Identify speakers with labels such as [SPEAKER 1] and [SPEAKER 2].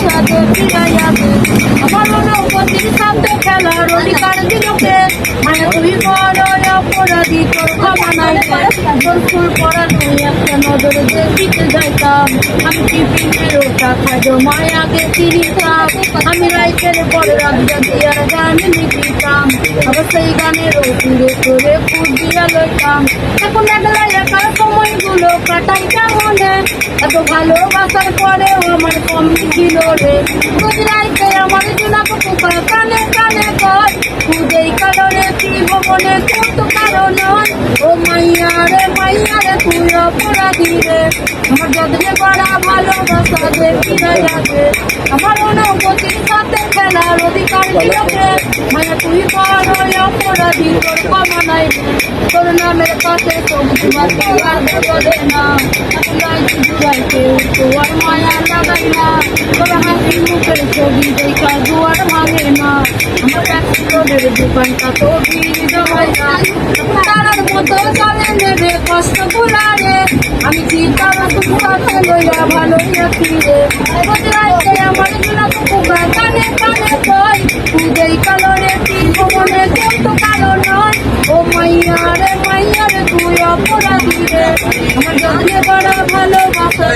[SPEAKER 1] ভালোবাসাতে ফিরাইয়া দে। আমার অনুভূতির সাথে খেলার অধিকার দিলকে মায়া তুই বড় অপরাধী তোর ক্ষমা নাই তোর ফুল পড়ানো একটা নজর দেখিতে যাইতাম আমি টিফিনের ওটা খাজো মায়াকে চিনিতাম আমি রাইতের পরে রাবিয়া দিয়ার গান লিখিতাম আবার সেই গানের সুরে সুরে ফুল দিয়া লইতাম এখন একলা একার সময়গুলো কাটাই কেমনে এত ভালোবাসার পরেও আমার কম ছিল রে রোজ রাইতে আমার জোনাকে পোকা কানে কানে কর খুদেই কারণে ত্রিভুবনে কত কারণ ও মাইয়া রে তুই অপরাধী রে আমার যত্নে করা ভালোবাসাতে ফিরাইয়া দে আমার অনুভূতির সাথে খেলার অধিকার দিলকে মায়া তুই বড় অপরাধী তোর ক্ষমা নাই তোর নামের কাছে সবজি বাতি আর বলে না লাইছি জুড়াইতে তোর মায়া লাগাই না তোর হাসি মুখের ছবি দেখা দুয়ার ভাঙে না আমার একশোদের দোকানটা তো ভিড় জমাই না তারার মতো চলে নেবে কষ্ট গুলারে আমি চিন্তারা তুকাতে লইয়া ভালোই আছি রে বদলাইতে আমার জোনাকে পোকা কানে কানে কই খুদেই কালরে ত্রিভুবনে কত কারণ ও মাইয়া রে তুই অপরাধী রে আমার যত্নে করা ভালোবাসা